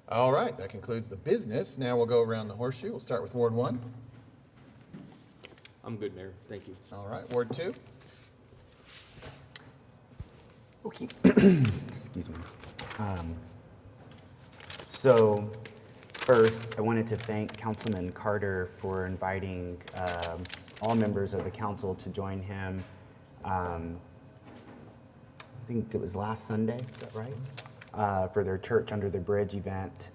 All right, that concludes the business. Now we'll go around the horseshoe. We'll start with Ward 1. I'm good, Mayor. Thank you. All right, Ward 2. Okay. Excuse me. So first, I wanted to thank Councilman Carter for inviting all members of the council to join him. I think it was last Sunday, is that right? For their Church Under the Bridge event,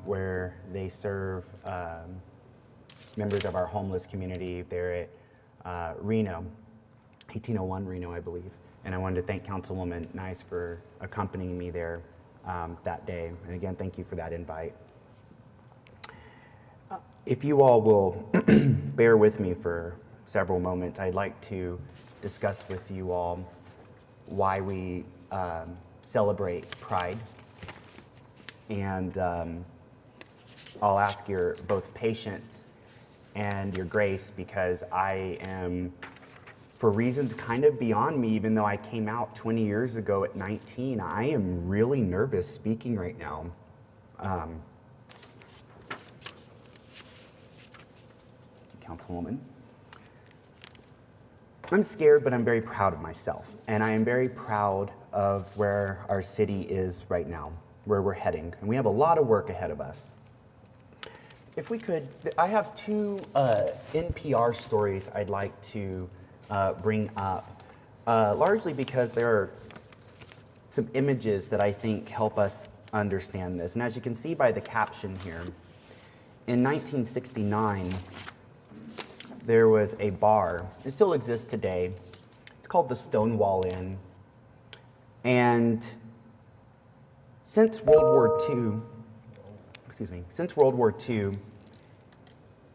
where they serve members of our homeless community there at Reno, 1801 Reno, I believe. And I wanted to thank Councilwoman Nice for accompanying me there that day. And again, thank you for that invite. If you all will bear with me for several moments, I'd like to discuss with you all why we celebrate Pride. And I'll ask your both patience and your grace, because I am, for reasons kind of beyond me, even though I came out 20 years ago at 19, I am really nervous speaking right now. Councilwoman. I'm scared, but I'm very proud of myself. And I am very proud of where our city is right now, where we're heading. And we have a lot of work ahead of us. If we could, I have two NPR stories I'd like to bring up, largely because there are some images that I think help us understand this. And as you can see by the caption here, in 1969, there was a bar. It still exists today. It's called the Stonewall Inn. And since World War II,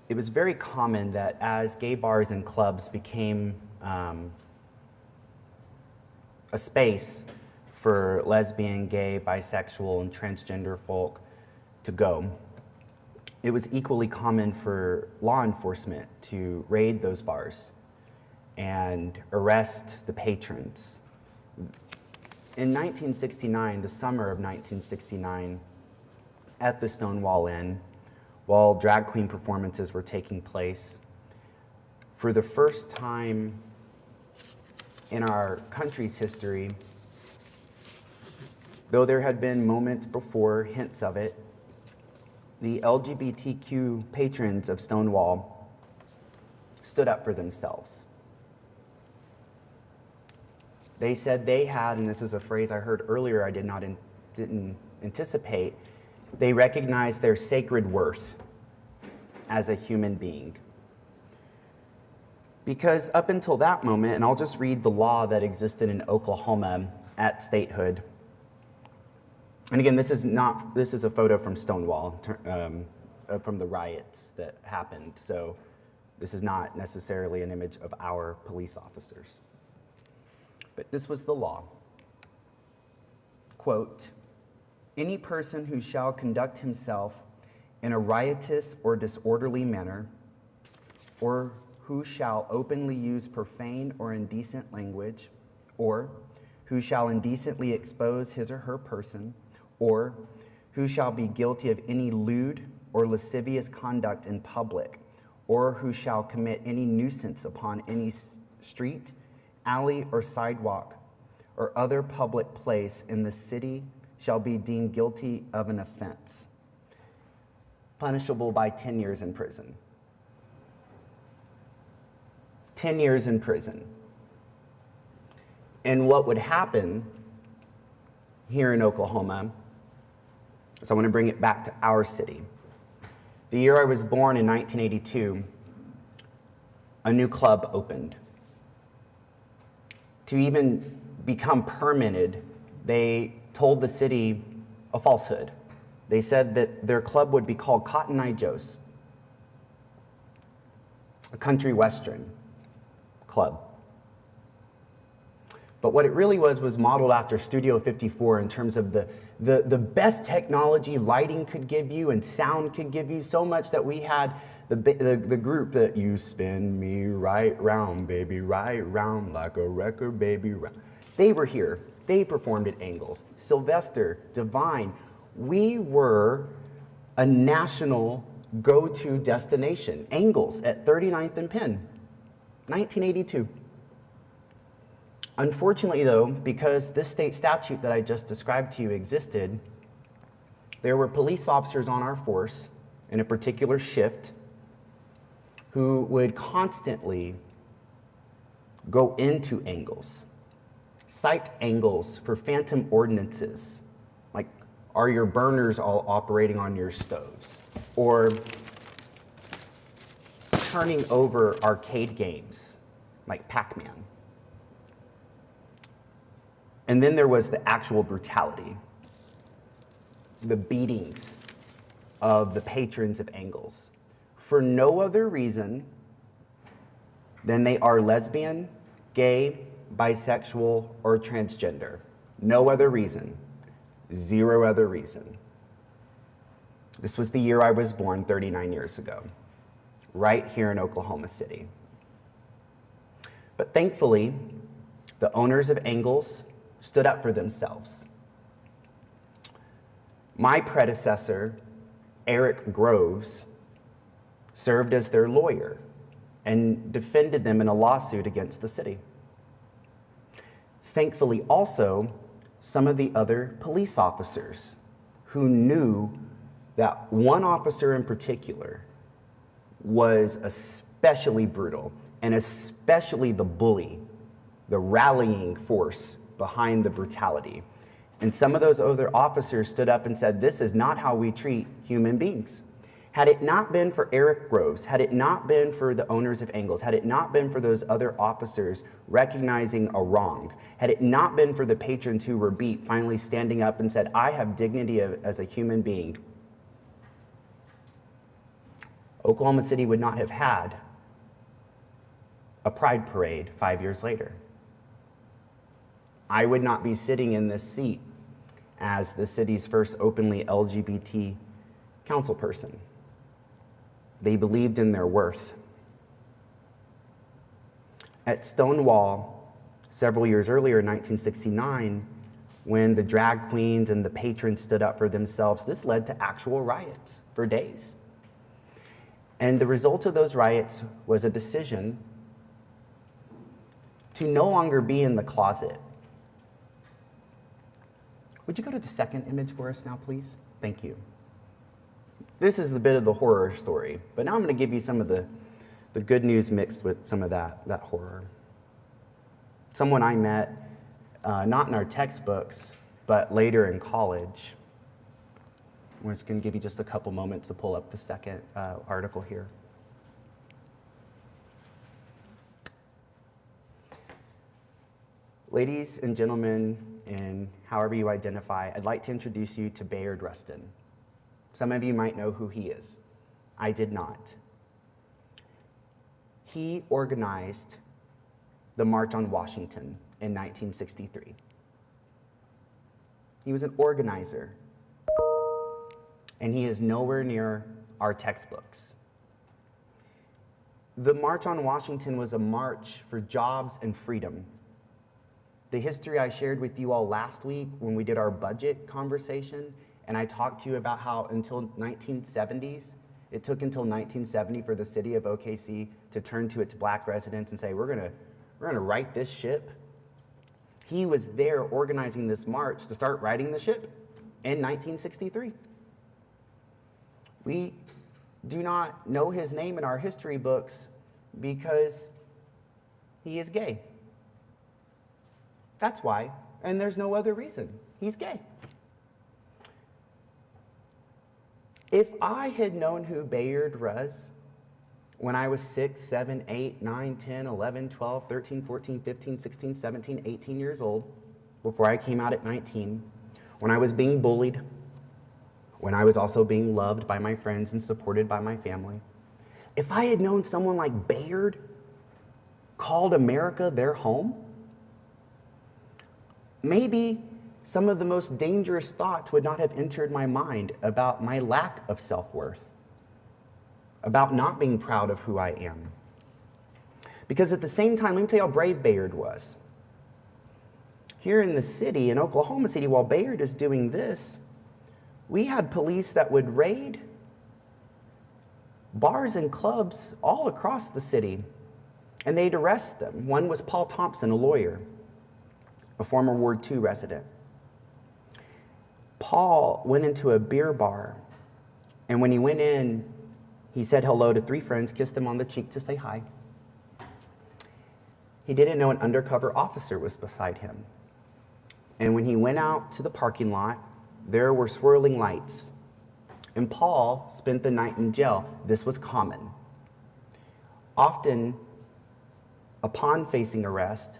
it was very common that as gay bars and clubs became a space for lesbian, gay, bisexual, and transgender folk to go, it was equally common for law enforcement to raid those bars and arrest the patrons. In 1969, the summer of 1969, at the Stonewall Inn, while drag queen performances were taking place, for the first time in our country's history, though there had been moments before, hints of it, the LGBTQ patrons of Stonewall stood up for themselves. They said they had, and this is a phrase I heard earlier I didn't anticipate, they recognized their sacred worth as a human being. Because up until that moment, and I'll just read the law that existed in Oklahoma at statehood. And again, this is a photo from Stonewall, from the riots that happened. So this is not necessarily an image of our police officers. But this was the law. Quote, "Any person who shall conduct himself in a riotous or disorderly manner, or who shall openly use profane or indecent language, or who shall indecently expose his or her person, or who shall be guilty of any lewd or lascivious conduct in public, or who shall commit any nuisance upon any street, alley, or sidewalk, or other public place in the city shall be deemed guilty of an offense, punishable by 10 years in prison." 10 years in prison. And what would happen here in Oklahoma, so I want to bring it back to our city. The year I was born in 1982, a new club opened. To even become permitted, they told the city a falsehood. They said that their club would be called Cotton Eye Joe's, a country western club. But what it really was modeled after Studio 54 in terms of the best technology lighting could give you and sound could give you, so much that we had the group that "You spin me right round, baby, right round like a record, baby, round." They were here. They performed at Angles. Sylvester, Divine, we were a national go-to destination. Angles at 39th and Penn, 1982. Unfortunately, though, because this state statute that I just described to you existed, there were police officers on our force in a particular shift who would constantly go into Angles, cite Angles for phantom ordinances, like are your burners all operating on your stoves, or turning over arcade games like Pac-Man. And then there was the actual brutality, the beatings of the patrons of Angles, for no other reason than they are lesbian, gay, bisexual, or transgender. No other reason. Zero other reason. This was the year I was born 39 years ago, right here in Oklahoma City. But thankfully, the owners of Angles stood up for themselves. My predecessor, Eric Groves, served as their lawyer and defended them in a lawsuit against the city. Thankfully, also, some of the other police officers who knew that one officer in particular was especially brutal and especially the bully, the rallying force behind the brutality. And some of those other officers stood up and said, this is not how we treat human beings. Had it not been for Eric Groves, had it not been for the owners of Angles, had it not been for those other officers recognizing a wrong, had it not been for the patrons who were beat finally standing up and said, I have dignity as a human being, Oklahoma City would not have had a pride parade 5 years later. I would not be sitting in this seat as the city's first openly LGBT councilperson. They believed in their worth. At Stonewall, several years earlier, in 1969, when the drag queens and the patrons stood up for themselves, this led to actual riots for days. And the result of those riots was a decision to no longer be in the closet. Would you go to the second image for us now, please? Thank you. This is a bit of the horror story, but now I'm going to give you some of the good news mixed with some of that horror. Someone I met, not in our textbooks, but later in college. We're just going to give you just a couple moments to pull up the second article here. Ladies and gentlemen, and however you identify, I'd like to introduce you to Bayard Rustin. Some of you might know who he is. I did not. He organized the March on Washington in 1963. He was an organizer, and he is nowhere near our textbooks. The March on Washington was a march for jobs and freedom. The history I shared with you all last week when we did our budget conversation, and I talked to you about how until 1970s, it took until 1970 for the city of OKC to turn to its black residents and say, we're gonna right this ship. He was there organizing this march to start righting the ship in 1963. We do not know his name in our history books because he is gay. That's why, and there's no other reason. He's gay. If I had known who Bayard was when I was 6, 7, 8, 9, 10, 11, 12, 13, 14, 15, 16, 17, 18 years old, before I came out at 19, when I was being bullied, when I was also being loved by my friends and supported by my family, if I had known someone like Bayard called America their home, maybe some of the most dangerous thoughts would not have entered my mind about my lack of self-worth, about not being proud of who I am. Because at the same time, let me tell you how brave Bayard was. Here in the city, in Oklahoma City, while Bayard is doing this, We had police that would raid bars and clubs all across the city, and they'd arrest them. One was Paul Thompson, a lawyer, a former Ward 2 resident. Paul went into a beer bar, and when he went in, he said hello to 3 friends, kissed them on the cheek to say hi. He didn't know an undercover officer was beside him. And when he went out to the parking lot, there were swirling lights. And Paul spent the night in jail. This was common. Often, upon facing arrest,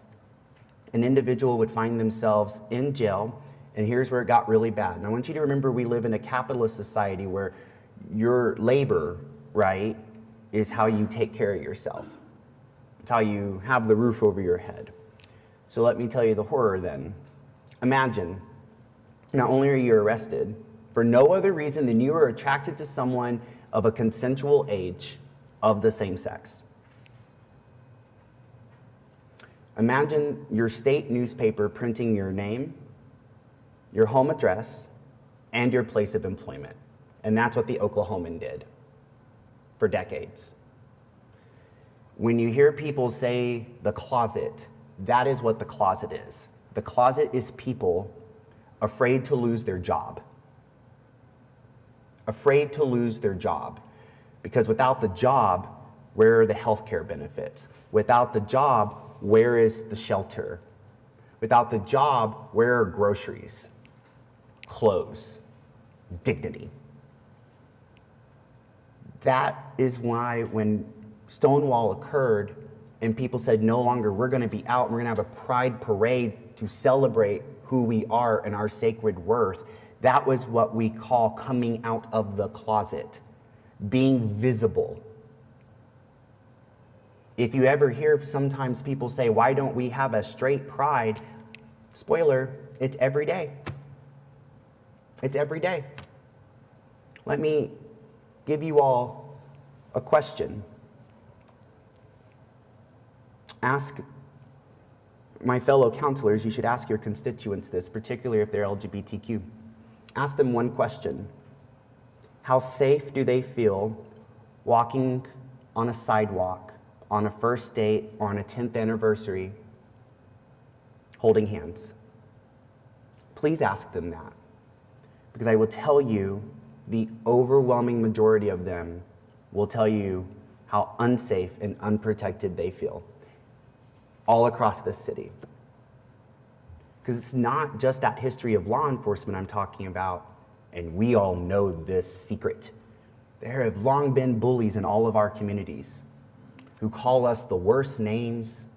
an individual would find themselves in jail, and here's where it got really bad. And I want you to remember we live in a capitalist society where your labor, right, is how you take care of yourself. It's how you have the roof over your head. So let me tell you the horror then. Imagine, not only are you arrested for no other reason than you are attracted to someone of a consensual age of the same sex. Imagine your state newspaper printing your name, your home address, and your place of employment. And that's what the Oklahoman did for decades. When you hear people say the closet, that is what the closet is. The closet is people afraid to lose their job. Afraid to lose their job. Because without the job, where are the healthcare benefits? Without the job, where is the shelter? Without the job, where are groceries, clothes, dignity? That is why when Stonewall occurred and people said no longer we're going to be out, we're going to have a pride parade to celebrate who we are and our sacred worth, that was what we call coming out of the closet, being visible. If you ever hear sometimes people say, why don't we have a straight pride? Spoiler, it's every day. It's every day. Let me give you all a question. Ask my fellow counselors, you should ask your constituents this, particularly if they're LGBTQ. Ask them one question. How safe do they feel walking on a sidewalk, on a first date, or on a 10th anniversary, holding hands? Please ask them that. Because I will tell you, the overwhelming majority of them will tell you how unsafe and unprotected they feel all across this city. Because it's not just that history of law enforcement I'm talking about, and we all know this secret. There have long been bullies in all of our communities who call us the worst names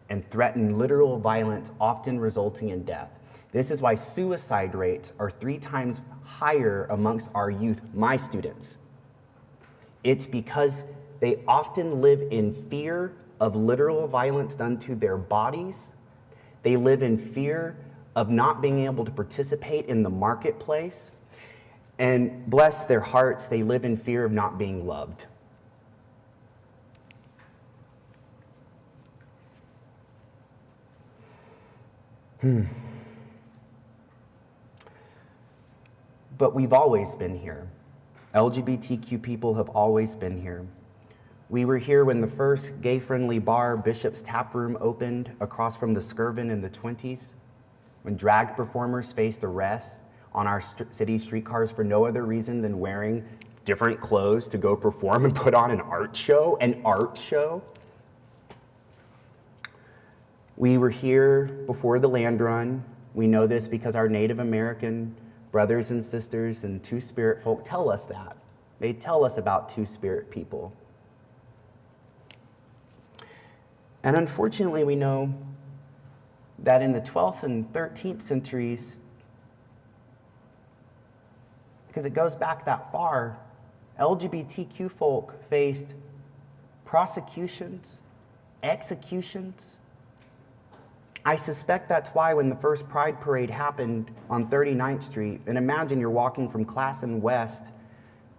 and threaten literal violence, often resulting in death. This is why suicide rates are 3 times higher amongst our youth, my students. It's because they often live in fear of literal violence done to their bodies. They live in fear of not being able to participate in the marketplace. And bless their hearts, they live in fear of not being loved. But we've always been here. LGBTQ people have always been here. We were here when the first gay-friendly bar, Bishop's Tap Room, opened across from the Skirvin in the 20s, when drag performers faced arrest on our city streetcars for no other reason than wearing different clothes to go perform and put on an art show. We were here before the land run. We know this because our Native American brothers and sisters and Two-Spirit folk tell us that. They tell us about Two-Spirit people. And unfortunately, we know that in the 12th and 13th centuries, because it goes back that far, LGBTQ folk faced prosecutions, executions. I suspect that's why when the first Pride Parade happened on 39th Street, and imagine you're walking from Classen West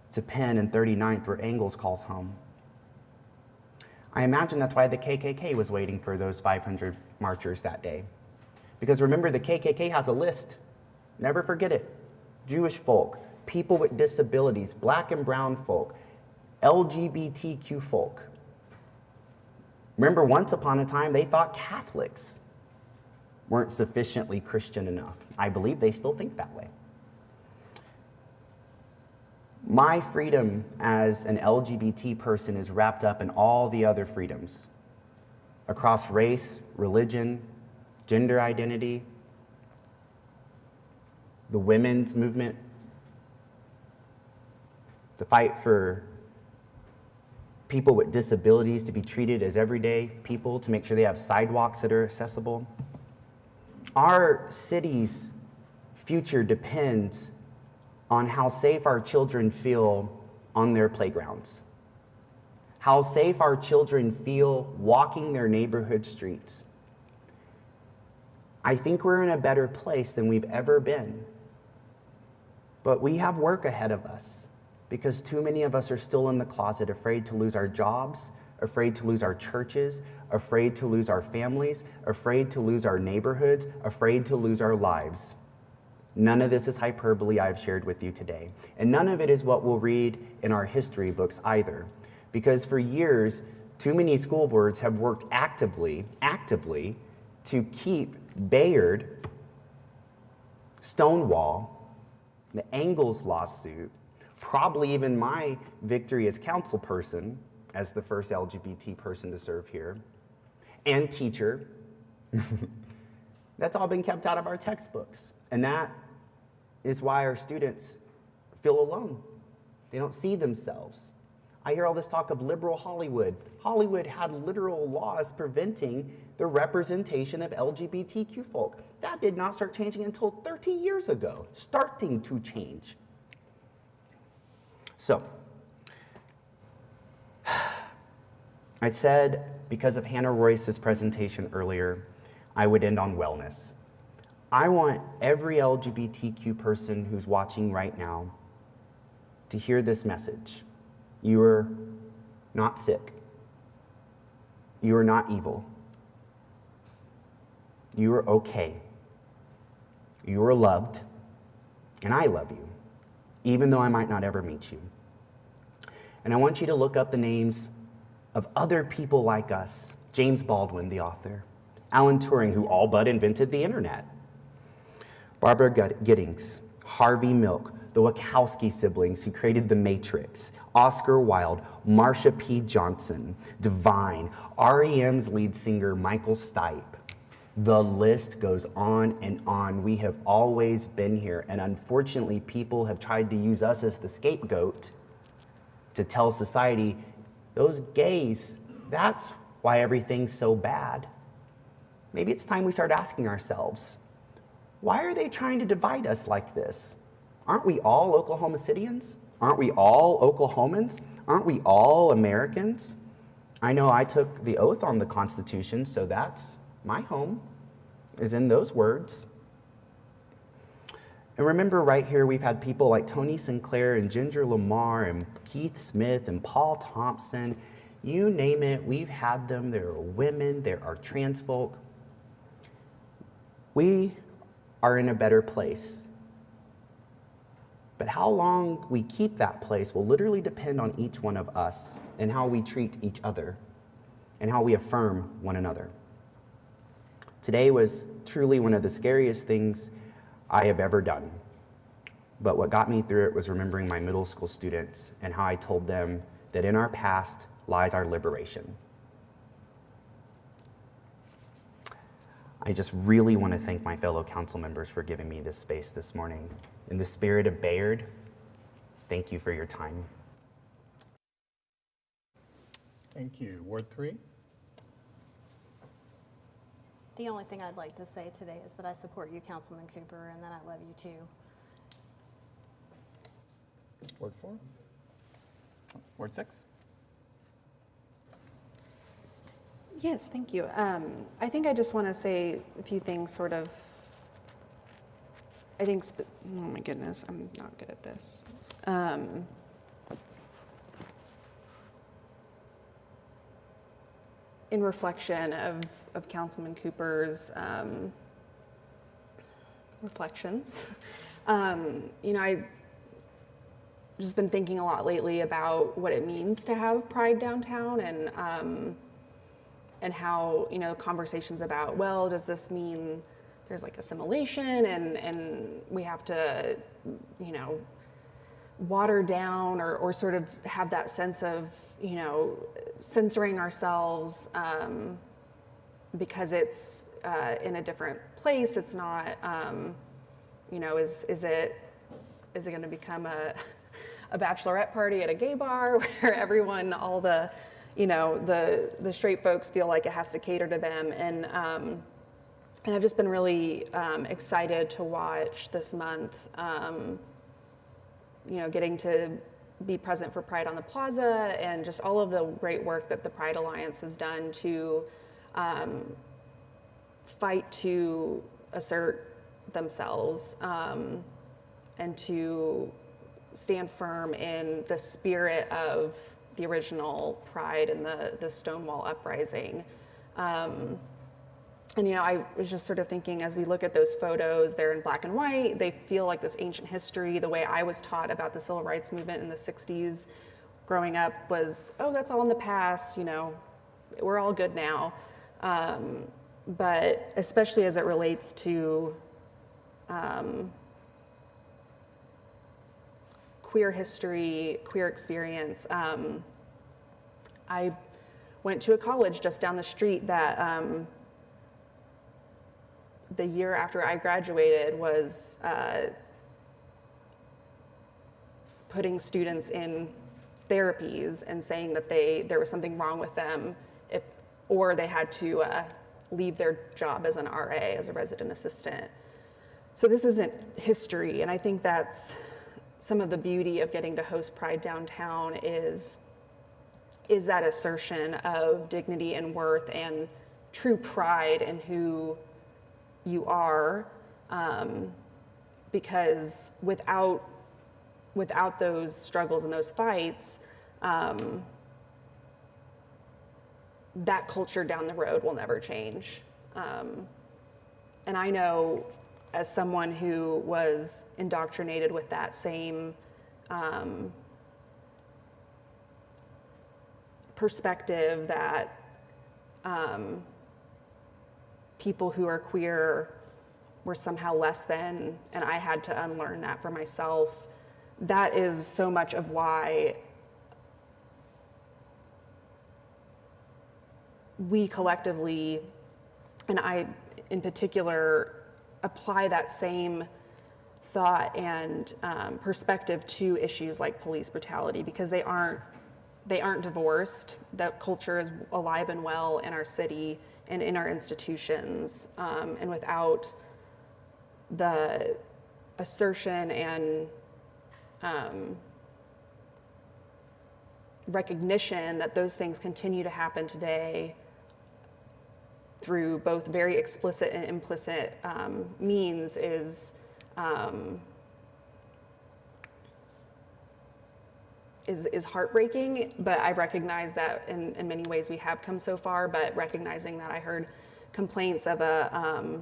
to Penn and 39th where Angles calls home. I imagine that's why the KKK was waiting for those 500 marchers that day. Because remember, the KKK has a list. Never forget it. Jewish folk, people with disabilities, black and brown folk, LGBTQ folk. Remember, once upon a time, they thought Catholics weren't sufficiently Christian enough. I believe they still think that way. My freedom as an LGBT person is wrapped up in all the other freedoms across race, religion, gender identity, the women's movement, the fight for people with disabilities to be treated as everyday people, to make sure they have sidewalks that are accessible. Our city's future depends on how safe our children feel on their playgrounds, how safe our children feel walking their neighborhood streets. I think we're in a better place than we've ever been. But we have work ahead of us because too many of us are still in the closet, afraid to lose our jobs, afraid to lose our churches, afraid to lose our families, afraid to lose our neighborhoods, afraid to lose our lives. None of this is hyperbole I've shared with you today. And none of it is what we'll read in our history books either. Because for years, too many school boards have worked actively to keep Bayard, Stonewall, the Engels lawsuit, probably even my victory as council person, as the first LGBT person to serve here, and teacher, that's all been kept out of our textbooks. And that is why our students feel alone. They don't see themselves. I hear all this talk of liberal Hollywood. Hollywood had literal laws preventing the representation of LGBTQ folk. That did not start changing until 30 years ago, starting to change. So, I said, because of Hannah Royce's presentation earlier, I would end on wellness. I want every LGBTQ person who's watching right now to hear this message. You are not sick. You are not evil. You are okay. You are loved, and I love you, even though I might not ever meet you. And I want you to look up the names of other people like us. James Baldwin, the author. Alan Turing, who all but invented the internet. Barbara Giddings, Harvey Milk, the Wachowski siblings who created The Matrix, Oscar Wilde, Marsha P. Johnson, Divine, REM's lead singer Michael Stipe. The list goes on and on. We have always been here, and unfortunately, people have tried to use us as the scapegoat to tell society, those gays, that's why everything's so bad. Maybe it's time we start asking ourselves, why are they trying to divide us like this? Aren't we all Oklahoma Cityans? Aren't we all Oklahomans? Aren't we all Americans? I know I took the oath on the Constitution, so that's my home, is in those words. And remember, right here, we've had people like Tony Sinclair and Ginger Lamar and Keith Smith and Paul Thompson. You name it, we've had them. There are women, there are trans folk. We are in a better place. But how long we keep that place will literally depend on each one of us and how we treat each other and how we affirm one another. Today was truly one of the scariest things I have ever done. But what got me through it was remembering my middle school students and how I told them that in our past lies our liberation. I just really want to thank my fellow council members for giving me this space this morning. In the spirit of Bayard, thank you for your time. Thank you. Ward 3? The only thing I'd like to say today is that I support you, Councilman Cooper, and that I love you too. Ward 4? Ward 6? Yes, thank you. I think I just want to say a few things sort of, I think, oh my goodness, I'm not good at this. In reflection of Councilman Cooper's reflections, you know, just been thinking a lot lately about what it means to have Pride downtown, and how, you know, conversations about, well, does this mean there's like assimilation and we have to, you know, water down or sort of have that sense of, you know, censoring ourselves because it's in a different place. It's not, you know, is it going to become a bachelorette party at a gay bar where everyone, all the, you know, the straight folks feel like it has to cater to them. And I've just been really excited to watch this month, you know, getting to be present for Pride on the Plaza and just all of the great work that the Pride Alliance has done to fight to assert themselves and to stand firm in the spirit of the original Pride and the Stonewall Uprising. And, you know, I was just sort of thinking, as we look at those photos, they're in black and white, they feel like this ancient history. The way I was taught about the civil rights movement in the 60s growing up was, oh, that's all in the past, you know, we're all good now. But especially as it relates to queer history, queer experience, I went to a college just down the street that the year after I graduated was putting students in therapies and saying that there was something wrong with them, or they had to leave their job as an RA, as a resident assistant. So this isn't history, and I think that's some of the beauty of getting to host Pride downtown is that assertion of dignity and worth and true pride in who you are, because without those struggles and those fights, that culture down the road will never change. And I know, as someone who was indoctrinated with that same perspective that people who are queer were somehow less than, and I had to unlearn that for myself. That is so much of why we collectively, and I in particular, apply that same thought and perspective to issues like police brutality, because they aren't divorced. That culture is alive and well in our city and in our institutions, and without the assertion and recognition that those things continue to happen today through both very explicit and implicit means is heartbreaking. But I recognize that in many ways we have come so far, but recognizing that I heard complaints of a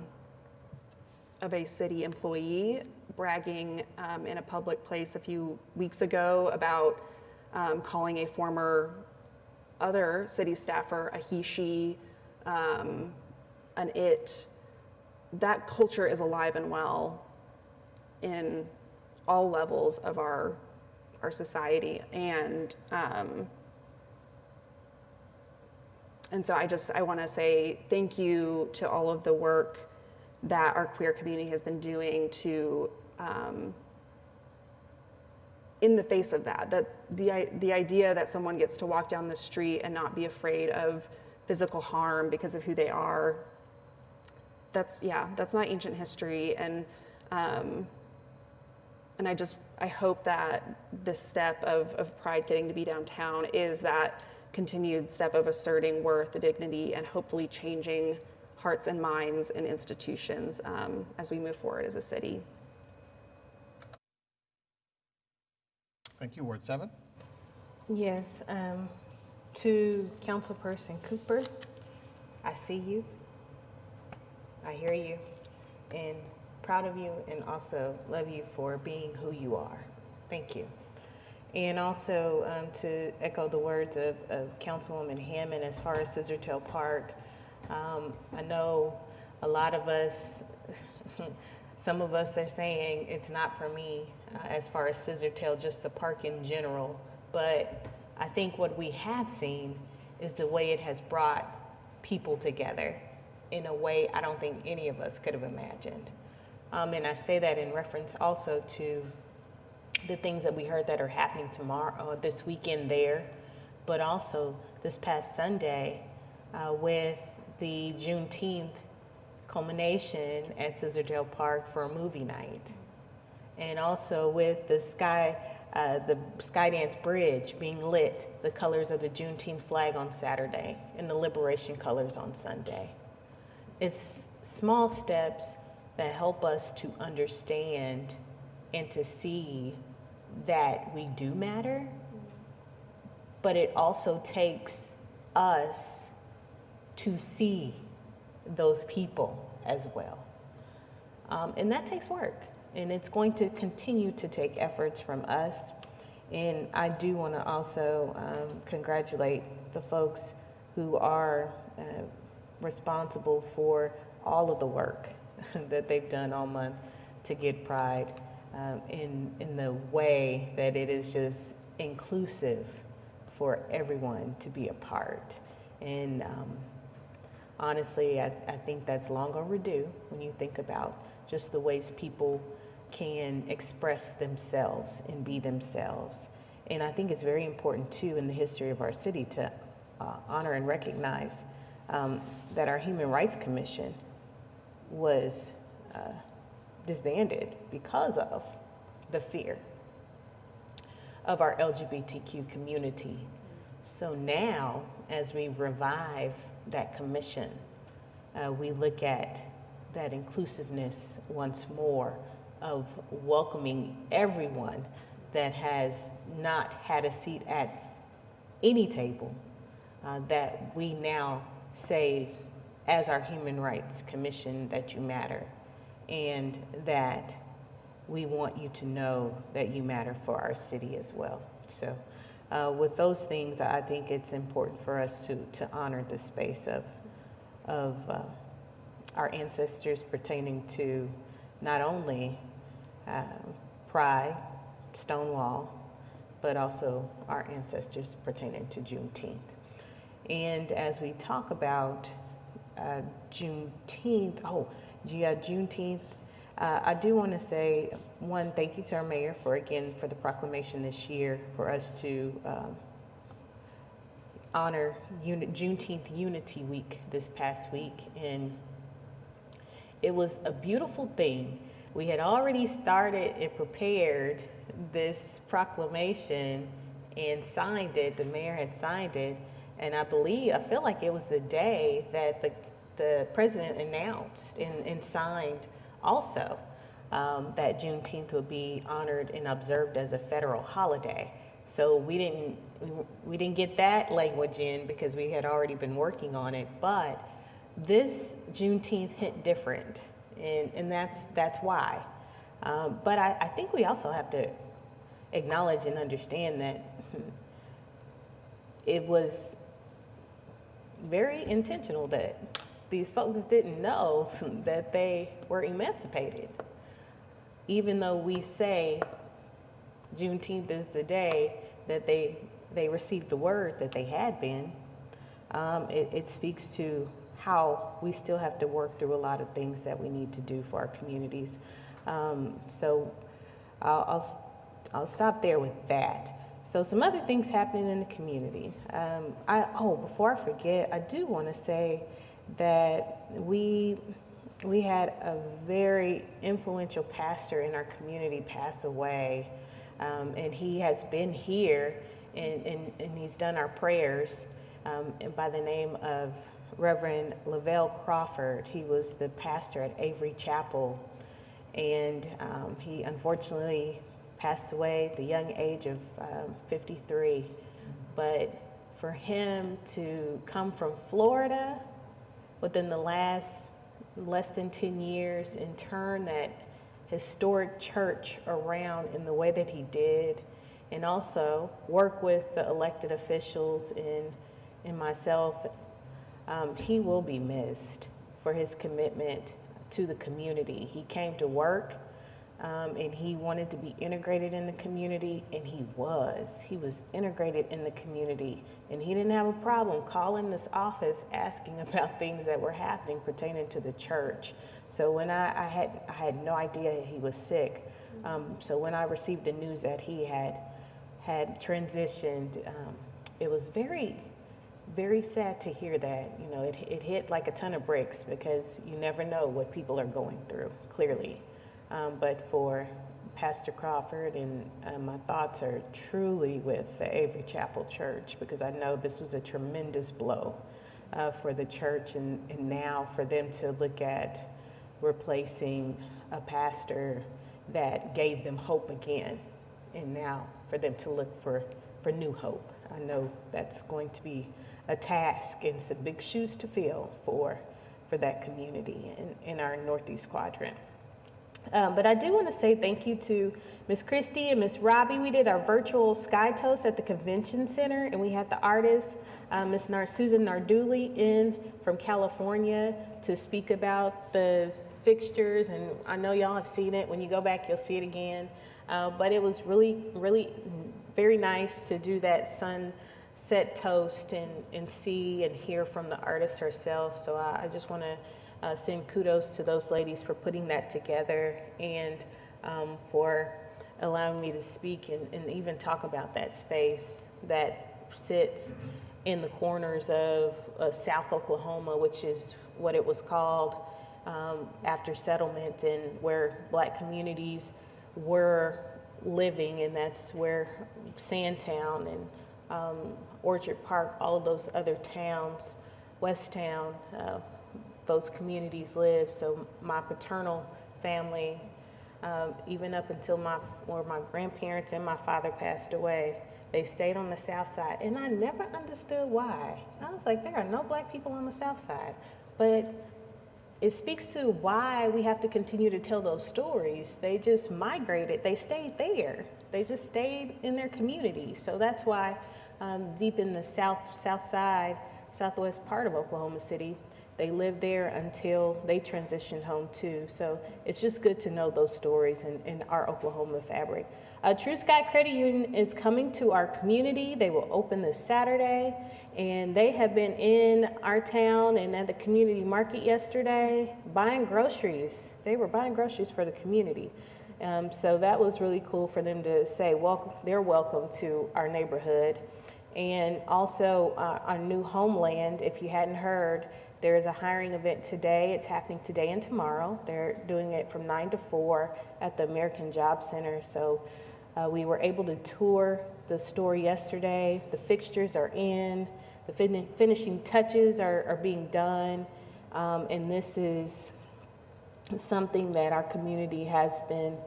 city employee bragging in a public place a few weeks ago about calling a former other city staffer a he, she, an it. That culture is alive and well in all levels of our society, and so I want to say thank you to all of the work that our queer community has been doing to, in the face of that the idea that someone gets to walk down the street and not be afraid of physical harm because of who they are, that's not ancient history. And I hope that this step of Pride getting to be downtown is that continued step of asserting worth, dignity, and hopefully changing hearts and minds and institutions as we move forward as a city. Thank you. Ward 7. Yes, to Councilperson Cooper, I see you, I hear you, and proud of you, and also love you for being who you are. Thank you. And also to echo the words of Councilwoman Hammond as far as Scissortail Park, I know a lot of us, some of us are saying it's not for me as far as Scissortail, just the park in general. But I think what we have seen is the way it has brought people together in a way I don't think any of us could have imagined. And I say that in reference also to the things that we heard that are happening tomorrow, this weekend there, but also this past Sunday with the Juneteenth culmination at Scissortail Park for a movie night. And also with the Skydance Bridge being lit, the colors of the Juneteenth flag on Saturday and the Liberation colors on Sunday. It's small steps that help us to understand and to see that we do matter, but it also takes us to see those people as well. And that takes work, and it's going to continue to take efforts from us. And I do want to also congratulate the folks who are responsible for all of the work that they've done all month to get Pride in the way that it is just inclusive for everyone to be a part. And honestly, I think that's long overdue when you think about just the ways people can express themselves and be themselves. And I think it's very important too in the history of our city to honor and recognize that our Human Rights Commission was disbanded because of the fear of our LGBTQ community. So now, as we revive that commission, we look at that inclusiveness once more of welcoming everyone that has not had a seat at any table, that we now say as our Human Rights Commission that you matter, and that we want you to know that you matter for our city as well. So with those things, I think it's important for us to honor the space of our ancestors pertaining to not only Pride, Stonewall, but also our ancestors pertaining to Juneteenth. And as we talk about Juneteenth, Juneteenth, I do want to say, one, thank you to our mayor for the proclamation this year for us to honor Juneteenth Unity Week this past week. And it was a beautiful thing. We had already started and prepared this proclamation and signed it. The mayor had signed it. And I feel like it was the day that the president announced and signed also that Juneteenth would be honored and observed as a federal holiday. So we didn't get that language in because we had already been working on it. But this Juneteenth hit different, and that's why. But I think we also have to acknowledge and understand that it was very intentional that these folks didn't know that they were emancipated. Even though we say Juneteenth is the day that they received the word that they had been, it speaks to how we still have to work through a lot of things that we need to do for our communities. So I'll stop there with that. So some other things happening in the community. Before I forget, I do want to say that we had a very influential pastor in our community pass away, and he has been here and he's done our prayers, by the name of Reverend Lavelle Crawford. He was the pastor at Avery Chapel, and he unfortunately passed away at the young age of 53. But for him to come from Florida within the last less than 10 years and turn that historic church around in the way that he did, and also work with the elected officials and myself. He will be missed for his commitment to the community. He came to work and he wanted to be integrated in the community, and he was. He was integrated in the community, and he didn't have a problem calling this office asking about things that were happening pertaining to the church. So when I had no idea he was sick. So when I received the news that he had transitioned, it was very, very sad to hear that. You know, it hit like a ton of bricks, because you never know what people are going through, clearly. But for Pastor Crawford, and my thoughts are truly with the Avery Chapel Church, because I know this was a tremendous blow for the church, and now for them to look at replacing a pastor that gave them hope again, and now for them to look for new hope. I know that's going to be a task and some big shoes to fill for that community in our Northeast Quadrant. But I do want to say thank you to Miss Christie and Miss Robbie. We did our virtual Sky Toast at the Convention Center, and we had the artist, Miss Susan Narduli, in from California to speak about the fixtures. And I know y'all have seen it. When you go back, you'll see it again. But it was really, really very nice to do that sunset toast and see and hear from the artist herself. So I just want to send kudos to those ladies for putting that together, and for allowing me to speak and even talk about that space that sits in the corners of South Oklahoma, which is what it was called after settlement, and where Black communities were living, and that's where Sandtown and Orchard Park, all of those other towns, Westtown, those communities live. So my paternal family, even up until my grandparents and my father passed away, they stayed on the South Side, and I never understood why. I was like, there are no Black people on the South Side, but it speaks to why we have to continue to tell those stories. They just migrated. They stayed there. They just stayed in their community. So that's why deep in the south side, southwest part of Oklahoma City, they lived there until they transitioned home too. So it's just good to know those stories in our Oklahoma fabric. True Sky Credit Union is coming to our community. They will open this Saturday, and they have been in our town and at the community market yesterday buying groceries. They were buying groceries for the community. So that was really cool for them to say, well, they're welcome to our neighborhood. And also our new homeland, if you hadn't heard, there is a hiring event today. It's happening today and tomorrow. They're doing it from 9 to 4 at the American Job Center. So we were able to tour the store yesterday. The fixtures are in. The finishing touches are being done. And this is something that our community has been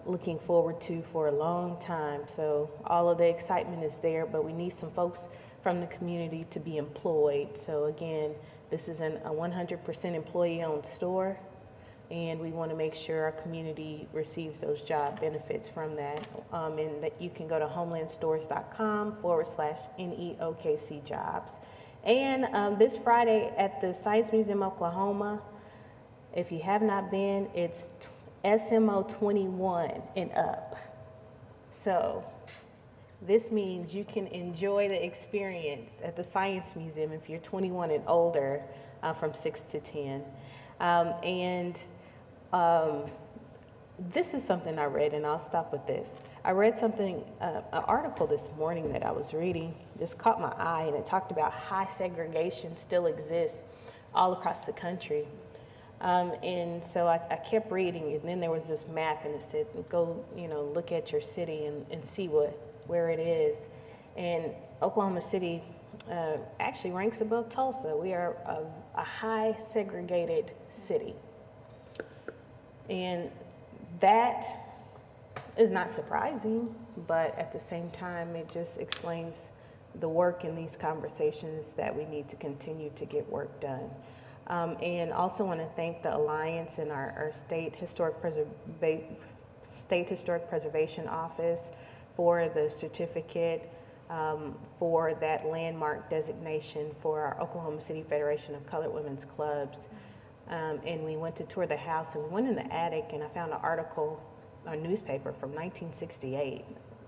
looking forward to for a long time. So all of the excitement is there, but we need some folks from the community to be employed. So again, this is a 100% employee-owned store, and we want to make sure our community receives those job benefits from that. And that you can go to homelandstores.com/NEOKC jobs. And this Friday at the Science Museum, Oklahoma, if you have not been, it's SMO 21 and up. So this means you can enjoy the experience at the Science Museum if you're 21 and older from 6 to 10. This is something I read, and I'll stop with this. I read something, an article this morning that I was reading, just caught my eye, and it talked about high segregation still exists all across the country. And so I kept reading, and then there was this map, and it said, go, look at your city and see where it is. And Oklahoma City actually ranks above Tulsa. We are a high segregated city. And that is not surprising, but at the same time, it just explains the work in these conversations that we need to continue to get work done. And also want to thank the Alliance and our State Historic Preservation Office for the certificate for that landmark designation for our Oklahoma City Federation of Colored Women's Clubs. And we went to tour the house, and we went in the attic, and I found an article, a newspaper from 1968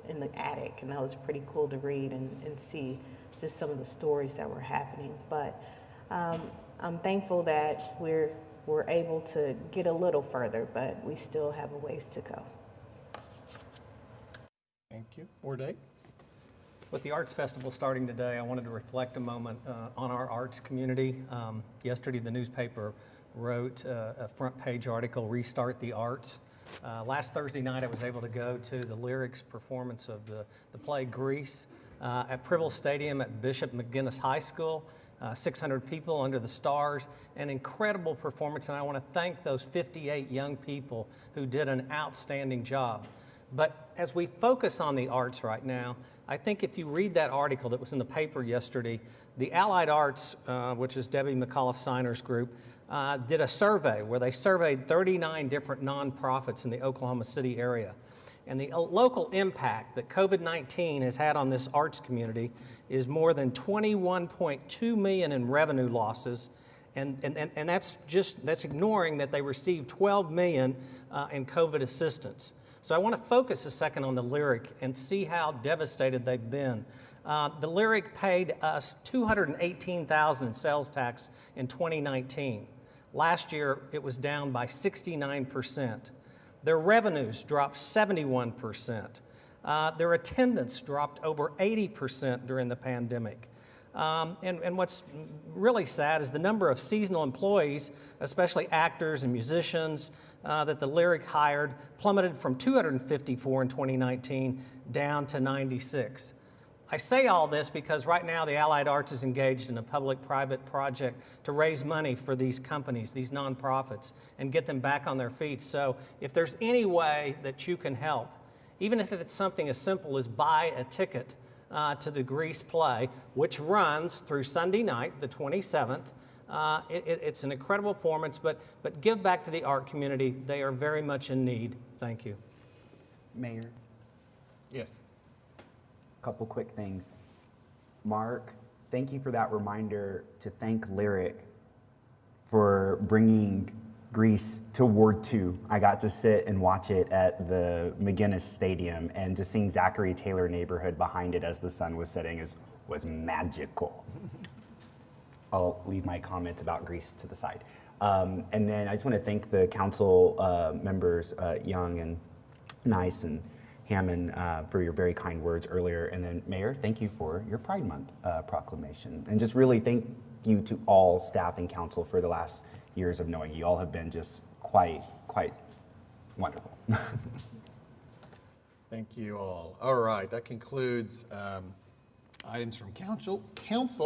in the attic, and that was pretty cool to read and see just some of the stories that were happening. But I'm thankful that we're able to get a little further, but we still have a ways to go. Thank you. Board Day? With the Arts Festival starting today, I wanted to reflect a moment on our arts community. Yesterday, the newspaper wrote a front page article, Restart the Arts. Last Thursday night, I was able to go to the lyrics performance of the play Grease at Pribble Stadium at Bishop McGinnis High School. 600 people under the stars, an incredible performance, and I want to thank those 58 young people who did an outstanding job. But as we focus on the arts right now, I think if you read that article that was in the paper yesterday, the Allied Arts, which is Debbie McAuliffe-Siner's group, did a survey where they surveyed 39 different nonprofits in the Oklahoma City area. And the local impact that COVID-19 has had on this arts community is more than $21.2 million in revenue losses. And that's ignoring that they received $12 million in COVID assistance. So I want to focus a second on the Lyric and see how devastated they've been. The Lyric paid us $218,000 in sales tax in 2019. Last year, it was down by 69%. Their revenues dropped 71%. Their attendance dropped over 80% during the pandemic. And what's really sad is the number of seasonal employees, especially actors and musicians, that the Lyric hired plummeted from 254 in 2019 down to 96. I say all this because right now the Allied Arts is engaged in a public-private project to raise money for these companies, these nonprofits, and get them back on their feet. So if there's any way that you can help, even if it's something as simple as buy a ticket to the Grease play, which runs through Sunday night, the 27th. It's an incredible performance, but give back to the art community. They are very much in need. Thank you. Mayor, Yes. a couple quick things. Mark, thank you for that reminder to thank Lyric for bringing Grease to Ward 2. I got to sit and watch it at the McGinnis Stadium, and just seeing Zachary Taylor neighborhood behind it as the sun was setting was magical. I'll leave my comments about Grease to the side. And then I just want to thank the council members, Young and Nice and Hammond, for your very kind words earlier. And then Mayor, thank you for your Pride Month proclamation. And just really thank you to all staff and council for the last years of knowing you. All have been just quite wonderful. Thank you all. All right, that concludes items from council.